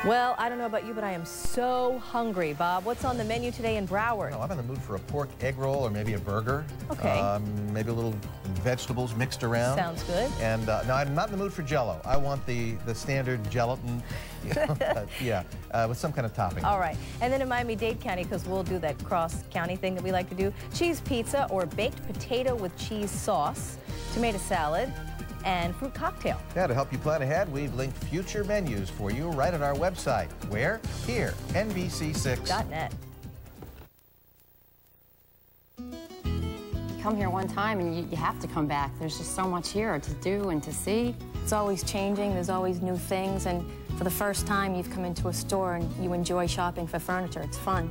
Well, I don't know about you, but I am so hungry. Bob, what's on the menu today in Broward? No, I'm in the mood for a pork egg roll or maybe a burger. Okay. Maybe a little vegetables mixed around. Sounds good. And no, I'm not in the mood for Jell-O. I want the standard gelatin, with some kind of topping. All right. And then in Miami-Dade County, because we'll do that cross-county thing that we like to do, cheese pizza or baked potato with cheese sauce, tomato salad, and fruit cocktail. Yeah, to help you plan ahead, we've linked future menus for you right at our website. Where? Here, NBC6.net. Come here one time and you have to come back. There's just so much here to do and to see. It's always changing, there's always new things, and for the first time you've come into a store and you enjoy shopping for furniture. It's fun.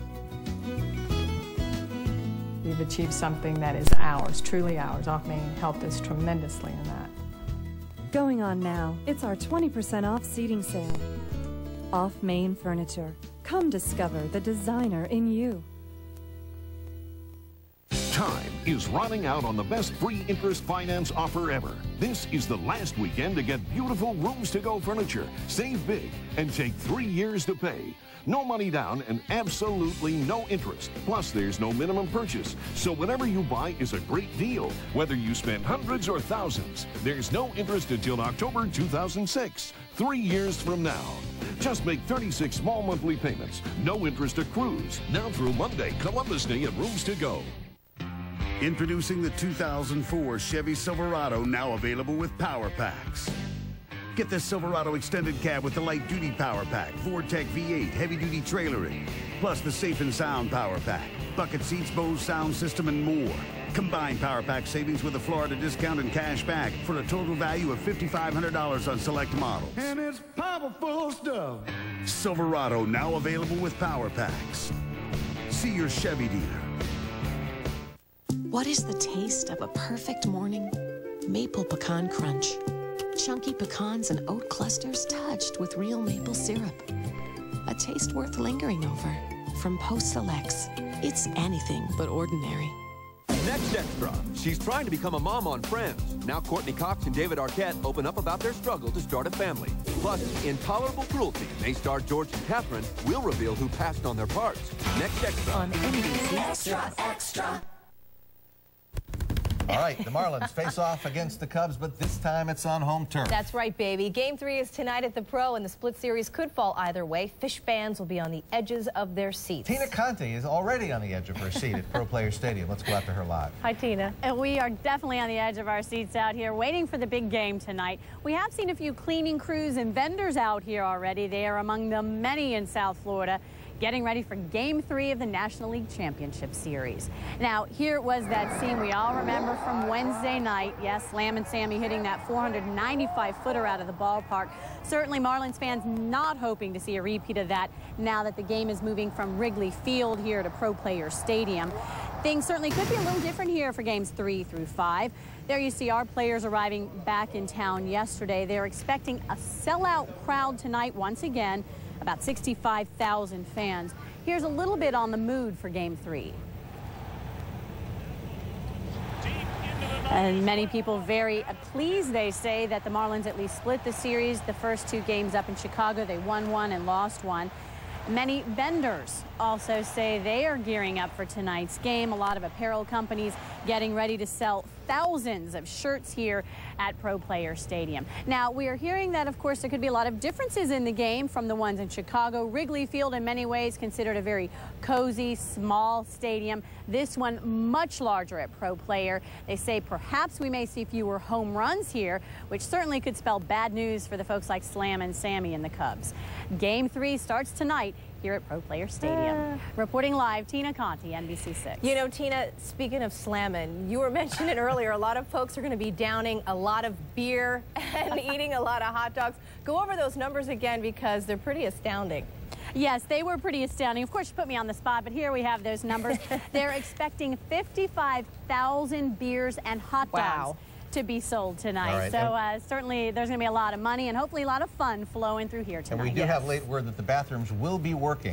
We've achieved something that is ours, truly ours. Off Main helped us tremendously in that. Going on now, it's our 20% off seating sale. Off Main Furniture. Come discover the designer in you. Time is running out on the best free interest finance offer ever. This is the last weekend to get beautiful Rooms To Go furniture. Save big and take 3 years to pay. No money down and absolutely no interest. Plus, there's no minimum purchase. So whatever you buy is a great deal. Whether you spend hundreds or thousands, there's no interest until October 2006, 3 years from now. Just make 36 small monthly payments. No interest accrues. Now through Monday, Columbus Day at Rooms To Go. Introducing the 2004 Chevy Silverado, now available with Power Packs. Get the Silverado extended cab with the light-duty Power Pack, Vortec V8 heavy-duty trailering, plus the Safe and Sound Power Pack, bucket seats, Bose sound system, and more. Combine Power Pack savings with a Florida discount and cash back for a total value of $5,500 on select models. And it's powerful stuff. Silverado, now available with Power Packs. See your Chevy dealer. What is the taste of a perfect morning? Maple pecan crunch. Chunky pecans and oat clusters touched with real maple syrup. A taste worth lingering over. From Post Selects, it's anything but ordinary. Next Extra. She's trying to become a mom on Friends. Now Courtney Cox and David Arquette open up about their struggle to start a family. Plus, Intolerable Cruelty, May star George and Catherine, will reveal who passed on their parts. Next Extra. On NBC. Extra, extra. All right, the Marlins face off against the Cubs, but this time it's on home turf. That's right, baby. Game 3 is tonight at the Pro, and the split series could fall either way. Fish fans will be on the edges of their seats. Tina Conti is already on the edge of her seat at Pro Player Stadium. Let's go out to her live. Hi, Tina. And we are definitely on the edge of our seats out here, waiting for the big game tonight. We have seen a few cleaning crews and vendors out here already. They are among the many in South Florida, getting ready for Game 3 of the National League Championship Series. Now, here was that scene we all remember from Wednesday night. Yes, Slam and Sammy hitting that 495-footer out of the ballpark. Certainly Marlins fans not hoping to see a repeat of that now that the game is moving from Wrigley Field here to Pro Player Stadium. Things certainly could be a little different here for Games 3 through 5. There you see our players arriving back in town yesterday. They're expecting a sellout crowd tonight once again. About 65,000 fans. Here's a little bit on the mood for Game 3. And many people very pleased, they say, that the Marlins at least split the series. The first 2 games up in Chicago, they won one and lost one. Many vendors also say they are gearing up for tonight's game. A lot of apparel companies getting ready to sell thousands of shirts here at Pro Player Stadium. Now, we are hearing that, of course, there could be a lot of differences in the game from the ones in Chicago. Wrigley Field, in many ways, considered a very cozy, small stadium. This one much larger at Pro Player. They say perhaps we may see fewer home runs here, which certainly could spell bad news for the folks like Slam and Sammy and the Cubs. Game 3 starts tonight here at Pro Player Stadium. Reporting live, Tina Conti, NBC6. You know, Tina, speaking of slamming, you were mentioning earlier a lot of folks are going to be downing a lot of beer and eating a lot of hot dogs. Go over those numbers again because they're pretty astounding. Yes, they were pretty astounding. Of course, you put me on the spot, but here we have those numbers. They're expecting 55,000 beers and hot dogs to be sold tonight. Right. So certainly there's going to be a lot of money and hopefully a lot of fun flowing through here tonight. And we do have late word that the bathrooms will be working.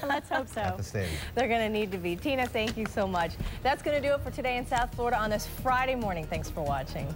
Let's hope so. At the stadium. They're going to need to be. Tina, thank you so much. That's going to do it for today in South Florida on this Friday morning. Thanks for watching.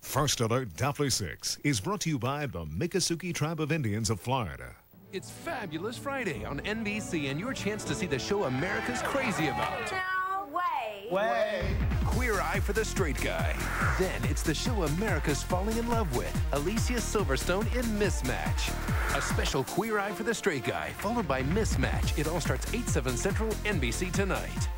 First Alert Doppler 6 is brought to you by the Miccosukee Tribe of Indians of Florida. It's Fabulous Friday on NBC and your chance to see the show America's crazy about. No way. Way. Queer Eye for the Straight Guy. Then it's the show America's falling in love with, Alicia Silverstone in Mismatch. A special Queer Eye for the Straight Guy, followed by Mismatch. It all starts 8/7 Central, NBC tonight.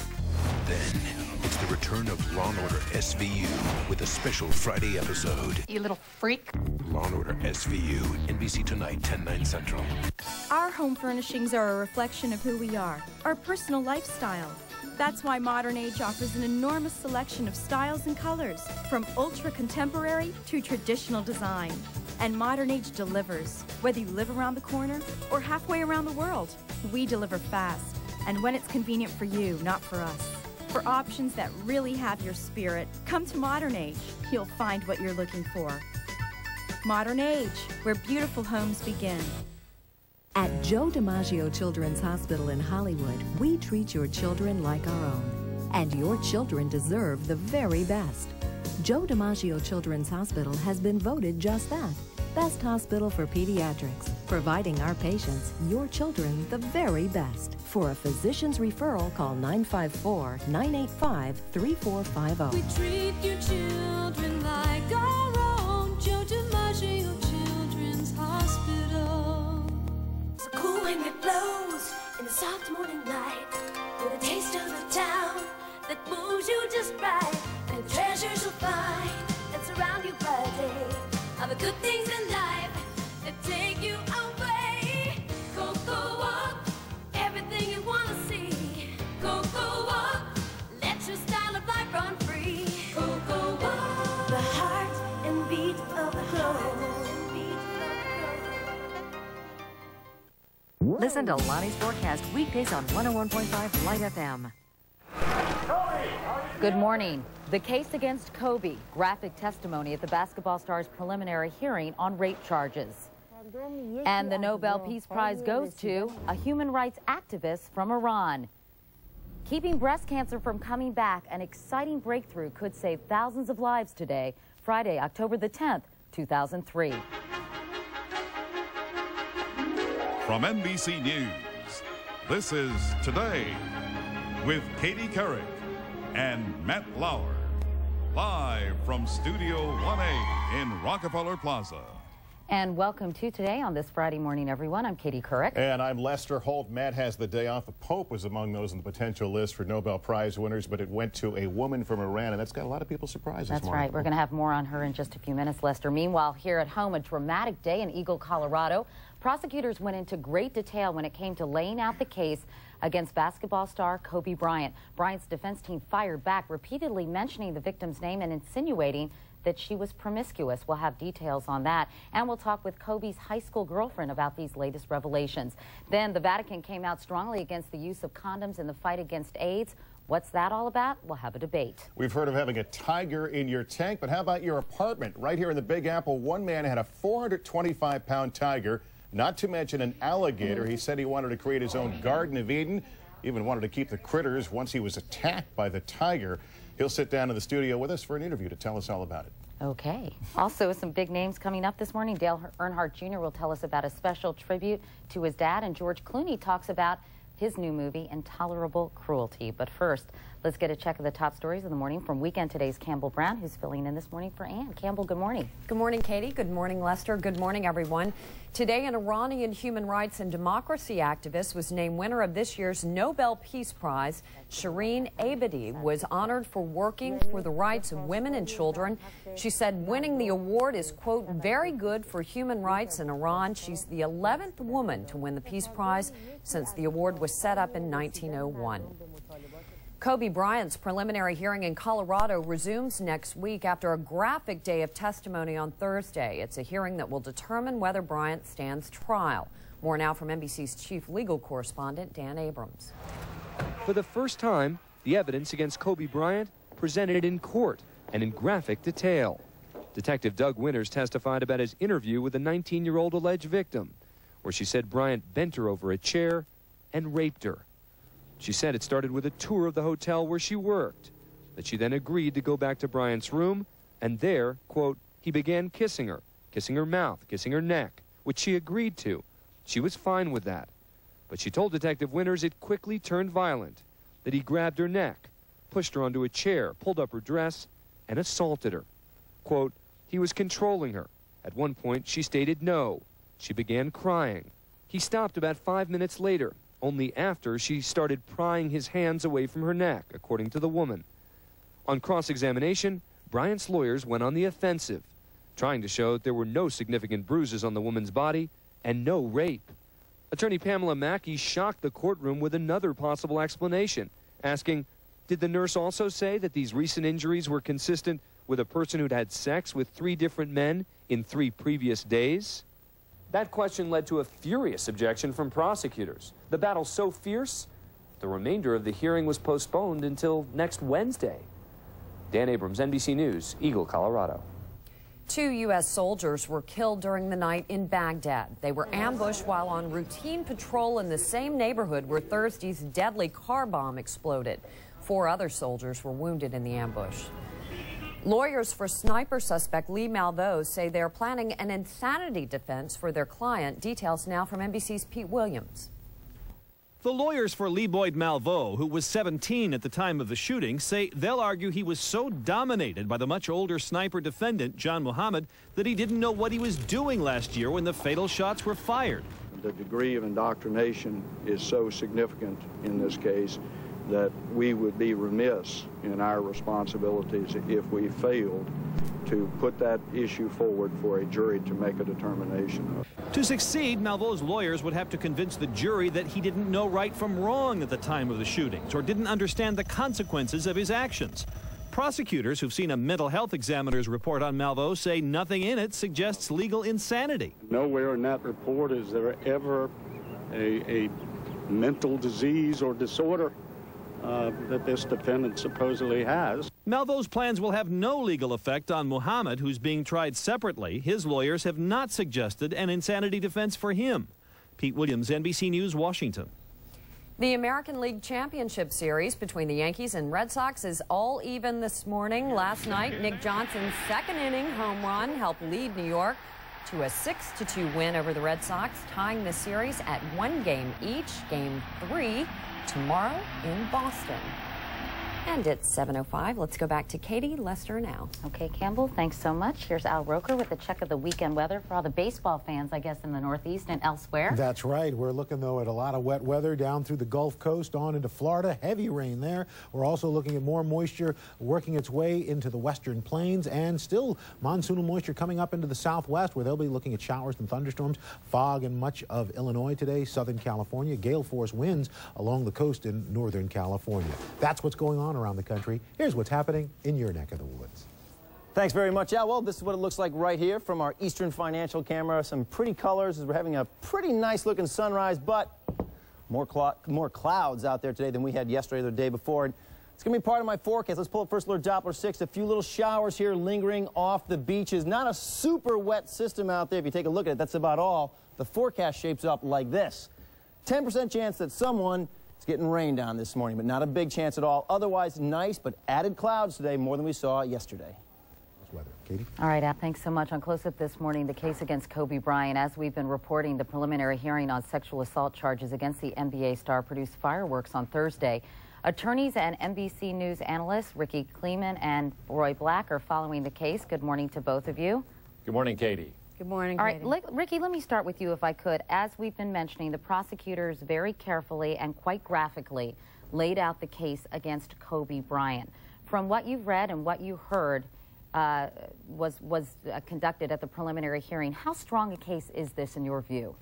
Then it's the return of Law & Order SVU with a special Friday episode. You little freak. Law & Order SVU, NBC tonight, 10/9 Central. Our home furnishings are a reflection of who we are, our personal lifestyle. That's why Modern Age offers an enormous selection of styles and colors, from ultra-contemporary to traditional design. And Modern Age delivers. Whether you live around the corner or halfway around the world, we deliver fast. And when it's convenient for you, not for us. For options that really have your spirit, come to Modern Age. You'll find what you're looking for. Modern Age, where beautiful homes begin. At Joe DiMaggio Children's Hospital in Hollywood, we treat your children like our own. And your children deserve the very best. Joe DiMaggio Children's Hospital has been voted just that. Best hospital for pediatrics, providing our patients, your children, the very best. For a physician's referral, call 954-985-3450. We treat your children like our own. Joe DiMaggio Children's Hospital. So cool wind that blows in the soft morning light, with a taste of the town that moves you just right, and the treasures you'll find that surround you by day, all the good things in life that take you away. Go, go walk, everything you want to see. Go, go walk, let your style of life run free. Go, go walk, the heart and beat of the globe. Listen to Lonnie's forecast weekdays on 101.5 Light FM. Good morning. The case against Kobe, graphic testimony at the basketball star's preliminary hearing on rape charges. And the Nobel Peace Prize goes to a human rights activist from Iran. Keeping breast cancer from coming back, an exciting breakthrough could save thousands of lives today, Friday, October the 10th, 2003. From NBC News, this is Today with Katie Couric and Matt Lauer, live from Studio 1A in Rockefeller Plaza. And welcome to Today on this Friday morning, everyone. I'm Katie Couric. And I'm Lester Holt. Matt has the day off. The Pope was among those on the potential list for Nobel Prize winners, but it went to a woman from Iran, and that's got a lot of people surprised this morning. That's right. We're going to have more on her in just a few minutes, Lester. Meanwhile, here at home, a dramatic day in Eagle, Colorado. Prosecutors went into great detail when it came to laying out the case against basketball star Kobe Bryant. Bryant's defense team fired back, repeatedly mentioning the victim's name and insinuating that she was promiscuous. We'll have details on that, and we'll talk with Kobe's high school girlfriend about these latest revelations. Then the Vatican came out strongly against the use of condoms in the fight against AIDS. What's that all about? We'll have a debate. We've heard of having a tiger in your tank, but how about your apartment? Right here in the Big Apple, one man had a 425-pound tiger, not to mention an alligator. He said he wanted to create his own Garden of Eden, even wanted to keep the critters once he was attacked by the tiger. He'll sit down in the studio with us for an interview to tell us all about it. Okay. Also, some big names coming up this morning. Dale Earnhardt Jr. will tell us about a special tribute to his dad, and George Clooney talks about his new movie, Intolerable Cruelty. But first, let's get a check of the top stories of the morning from Weekend Today's Campbell Brown, who's filling in this morning for Ann. Campbell, good morning. Good morning, Katie. Good morning, Lester. Good morning, everyone. Today, an Iranian human rights and democracy activist was named winner of this year's Nobel Peace Prize. Shireen Ebadi was honored for working for the rights of women and children. She said winning the award is, quote, very good for human rights in Iran. She's the 11th woman to win the Peace Prize since the award was set up in 1901. Kobe Bryant's preliminary hearing in Colorado resumes next week after a graphic day of testimony on Thursday. It's a hearing that will determine whether Bryant stands trial. More now from NBC's chief legal correspondent, Dan Abrams. For the first time, the evidence against Kobe Bryant presented in court and in graphic detail. Detective Doug Winters testified about his interview with a 19-year-old alleged victim, where she said Bryant bent her over a chair and raped her. She said it started with a tour of the hotel where she worked, that she then agreed to go back to Bryant's room and there, quote, he began kissing her mouth, kissing her neck, which she agreed to. She was fine with that. But she told Detective Winters it quickly turned violent, that he grabbed her neck, pushed her onto a chair, pulled up her dress, and assaulted her. Quote, he was controlling her. At one point, she stated no. She began crying. He stopped about 5 minutes later, only after she started prying his hands away from her neck, according to the woman. On cross-examination, Bryant's lawyers went on the offensive, trying to show that there were no significant bruises on the woman's body and no rape. Attorney Pamela Mackey shocked the courtroom with another possible explanation, asking, did the nurse also say that these recent injuries were consistent with a person who'd had sex with 3 different men in 3 previous days? That question led to a furious objection from prosecutors. The battle so fierce, the remainder of the hearing was postponed until next Wednesday. Dan Abrams, NBC News, Eagle, Colorado. 2 U.S. soldiers were killed during the night in Baghdad. They were ambushed while on routine patrol in the same neighborhood where Thursday's deadly car bomb exploded. 4 other soldiers were wounded in the ambush. Lawyers for sniper suspect Lee Malveaux say they're planning an insanity defense for their client. Details now from NBC's Pete Williams. The lawyers for Lee Boyd Malveaux, who was 17 at the time of the shooting, say they'll argue he was so dominated by the much older sniper defendant, John Muhammad, that he didn't know what he was doing last year when the fatal shots were fired. The degree of indoctrination is so significant in this case that we would be remiss in our responsibilities if we failed to put that issue forward for a jury to make a determination. To succeed, Malveaux's lawyers would have to convince the jury that he didn't know right from wrong at the time of the shootings or didn't understand the consequences of his actions. Prosecutors who've seen a mental health examiner's report on Malveaux say nothing in it suggests legal insanity. Nowhere in that report is there ever a mental disease or disorder that this defendant supposedly has. Malveaux's plans will have no legal effect on Muhammad, who's being tried separately. His lawyers have not suggested an insanity defense for him. Pete Williams, NBC News, Washington. The American League Championship Series between the Yankees and Red Sox is all even this morning. Last night, Nick Johnson's second inning home run helped lead New York to a 6-2 win over the Red Sox, tying the series at 1 game each. Game 3 tomorrow in Boston. And it's 7:05. Let's go back to Katie Lester now. Okay, Campbell, thanks so much. Here's Al Roker with the check of the weekend weather for all the baseball fans, I guess, in the Northeast and elsewhere. That's right. We're looking, though, at a lot of wet weather down through the Gulf Coast on into Florida. Heavy rain there. We're also looking at more moisture working its way into the western plains, and still monsoonal moisture coming up into the southwest, where they'll be looking at showers and thunderstorms, fog in much of Illinois today, Southern California, gale force winds along the coast in Northern California. That's what's going on around the country. Here's what's happening in your neck of the woods. Thanks very much. Yeah, well, this is what it looks like right here from our Eastern Financial camera. Some pretty colors as we're having a pretty nice looking sunrise, but more clouds out there today than we had yesterday or the day before. And it's going to be part of my forecast. Let's pull up first alert Doppler 6. A few little showers here lingering off the beaches. Not a super wet system out there. If you take a look at it, that's about all. The forecast shapes up like this. 10% chance that someone is getting rained on this morning, but not a big chance at all. Otherwise, nice, but added clouds today, more than we saw yesterday. Weather. Katie? All right, Al, thanks so much. On Close Up this morning, the case against Kobe Bryant. As we've been reporting, the preliminary hearing on sexual assault charges against the NBA star produced fireworks on Thursday. Attorneys and NBC News analysts Ricky Kleeman and Roy Black are following the case. Good morning to both of you. Good morning, Katie. Good morning, All right, Ricky, let me start with you if I could. As we've been mentioning, the prosecutors very carefully and quite graphically laid out the case against Kobe Bryant. From what you've read and what you heard was conducted at the preliminary hearing, how strong a case is this in your view?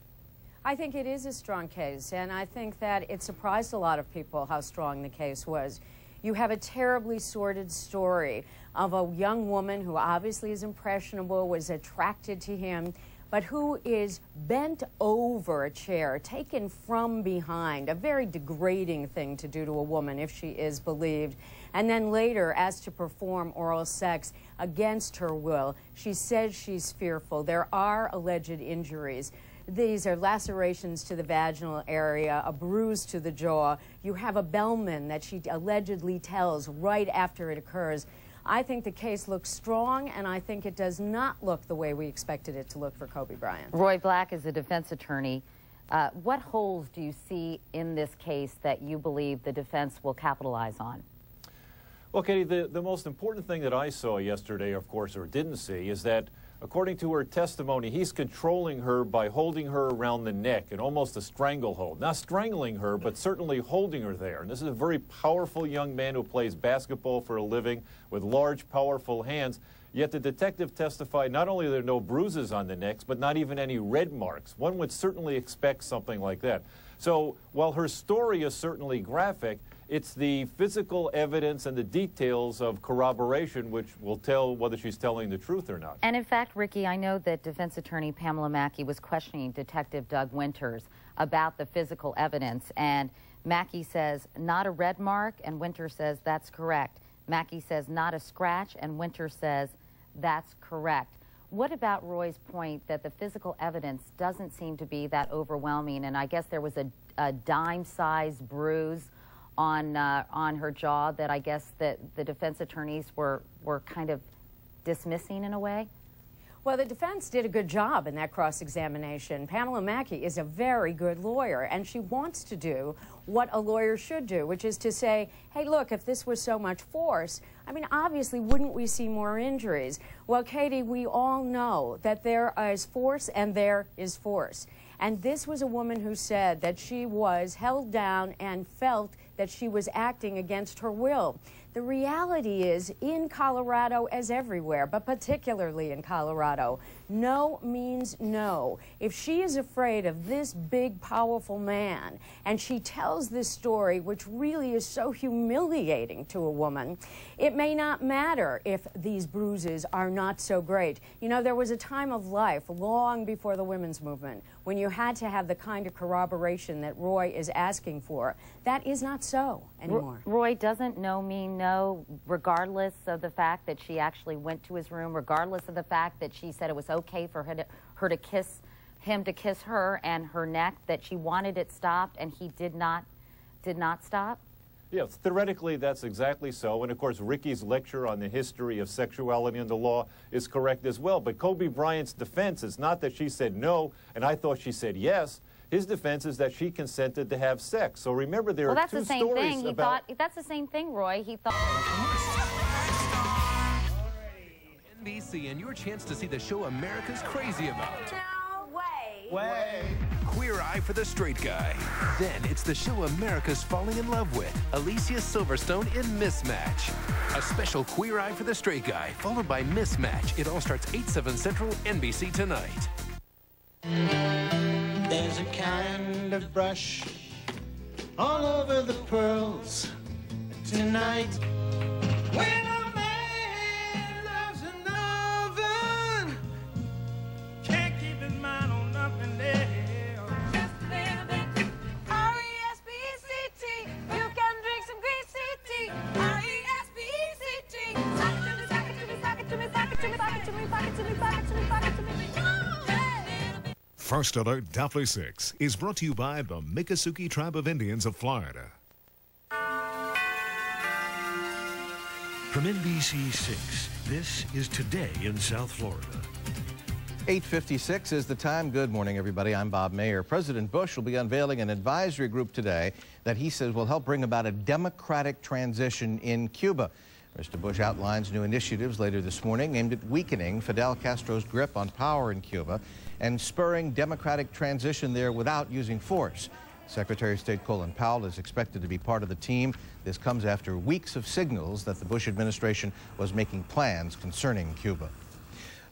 I think it is a strong case, and I think that it surprised a lot of people how strong the case was. You have a terribly sordid story of a young woman who obviously is impressionable, was attracted to him, but who is bent over a chair, taken from behind, a very degrading thing to do to a woman if she is believed. And then later, asked to perform oral sex against her will. She says she's fearful. There are alleged injuries. These are lacerations to the vaginal area, a bruise to the jaw. You have a bellman that she allegedly tells right after it occurs. I think the case looks strong, and I think it does not look the way we expected it to look for Kobe Bryant. Roy Black is a defense attorney. What holes do you see in this case that you believe the defense will capitalize on? Well, Katie, the most important thing that I saw yesterday, of course, or didn't see, is that according to her testimony, he's controlling her by holding her around the neck in almost a stranglehold. Not strangling her, but certainly holding her there. And this is a very powerful young man who plays basketball for a living with large, powerful hands. Yet the detective testified not only are there no bruises on the necks, but not even any red marks. One would certainly expect something like that. So while her story is certainly graphic, it's the physical evidence and the details of corroboration which will tell whether she's telling the truth or not. And in fact, Ricky, I know that defense attorney Pamela Mackey was questioning Detective Doug Winters about the physical evidence. And Mackey says, not a red mark, and Winters says, that's correct. Mackey says, not a scratch, and Winters says, that's correct. What about Roy's point that the physical evidence doesn't seem to be that overwhelming? And I guess there was a dime-sized bruise on her jaw that I guess that the defense attorneys were kind of dismissing in a way? Well, the defense did a good job in that cross-examination. Pamela Mackey is a very good lawyer, and she wants to do what a lawyer should do, which is to say, hey, look, if this was so much force, I mean, obviously, wouldn't we see more injuries? Well, Katie, we all know that there is force and there is force. And this was a woman who said that she was held down and felt that she was acting against her will. The reality is, in Colorado, as everywhere, but particularly in Colorado, no means no. If she is afraid of this big, powerful man, and she tells this story, which really is so humiliating to a woman, it may not matter if these bruises are not so great. You know, there was a time of life, long before the women's movement, when you had to have the kind of corroboration that Roy is asking for. That is not so anymore. Roy, doesn't no mean no, regardless of the fact that she actually went to his room, regardless of the fact that she said it was okay for her to kiss him, to kiss her and her neck, that she wanted it stopped and he did not stop? Yes, theoretically, that's exactly so. And, of course, Ricky's lecture on the history of sexuality in the law is correct as well. But Kobe Bryant's defense is not that she said no, and I thought she said yes. His defense is that she consented to have sex. So remember, there are two stories about... That's the same thing, Roy. He thought... NBC and your chance to see the show America's crazy about. No way. Way. Queer Eye for the Straight Guy. Then it's the show America's falling in love with. Alicia Silverstone in Mismatch. A special Queer Eye for the Straight Guy, followed by Mismatch. It all starts 8/7 Central, NBC tonight. There's a kind of brush all over the pearls tonight. When a man loves another, can't keep his mind on nothing else. Just a little bit. R-E-S-P-E-C-T. You can drink some greasy tea. R-E-S-P-E-C-T. Sock it to me, sock it to me, sock it to me, sock it to me, sock it to me, sock it to me, sock it to me, sock it to me. First Alert Doppler 6 is brought to you by the Miccosukee Tribe of Indians of Florida. From NBC6, this is Today in South Florida. 8:56 is the time. Good morning, everybody. I'm Bob Mayer. President Bush will be unveiling an advisory group today that he says will help bring about a democratic transition in Cuba. Mr. Bush outlines new initiatives later this morning aimed at weakening Fidel Castro's grip on power in Cuba and spurring democratic transition there without using force. Secretary of State Colin Powell is expected to be part of the team. This comes after weeks of signals that the Bush administration was making plans concerning Cuba.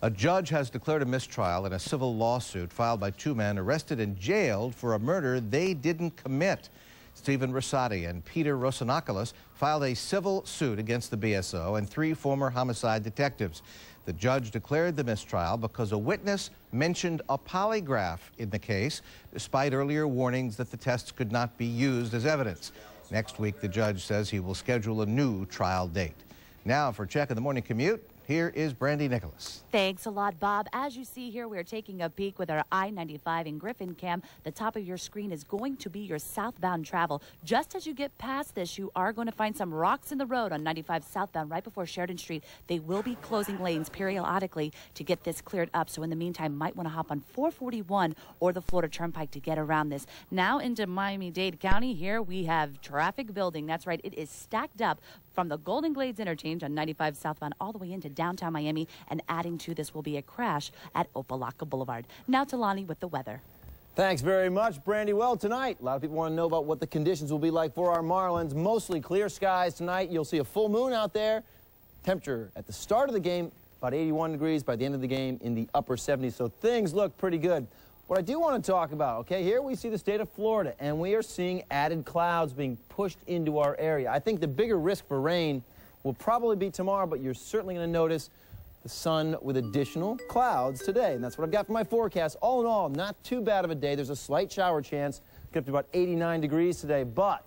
A judge has declared a mistrial in a civil lawsuit filed by two men arrested and jailed for a murder they didn't commit. Stephen Rosati and Peter Rosanakoulis filed a civil suit against the BSO and three former homicide detectives. The judge declared the mistrial because a witness mentioned a polygraph in the case, despite earlier warnings that the tests could not be used as evidence. Next week, the judge says he will schedule a new trial date. Now, for Check in the Morning Commute, Here is Brandy Nicholas. Thanks a lot, Bob. As you see here, we're taking a peek with our I-95 in Griffin Cam. The top of your screen is going to be your southbound travel. Just as you get past this, you are going to find some rocks in the road on 95 southbound right before Sheridan Street. They will be closing lanes periodically to get this cleared up. So in the meantime, might want to hop on 441 or the Florida Turnpike to get around this. Now into Miami-Dade County, here we have traffic building. That's right, it is stacked up from the Golden Glades interchange on 95 southbound all the way into downtown Miami, and adding to this will be a crash at Opelika Boulevard. Now to Lonnie with the weather. Thanks very much, Brandy. Well, tonight, a lot of people want to know about what the conditions will be like for our Marlins. Mostly clear skies tonight. You'll see a full moon out there. Temperature at the start of the game, about 81 degrees. By the end of the game, in the upper 70s. So things look pretty good. What I do want to talk about, okay, here we see the state of Florida, and we are seeing added clouds being pushed into our area. I think the bigger risk for rain will probably be tomorrow, but you're certainly going to notice the sun with additional clouds today. And that's what I've got for my forecast. All in all, not too bad of a day. There's a slight shower chance. Get up to about 89 degrees today, but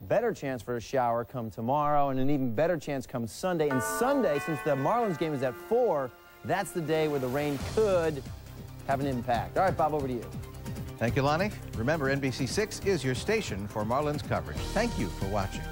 better chance for a shower come tomorrow, and an even better chance come Sunday. And Sunday, since the Marlins game is at 4, that's the day where the rain could have an impact. All right, Bob, over to you. Thank you, Lonnie. Remember, NBC6 is your station for Marlins coverage. Thank you for watching.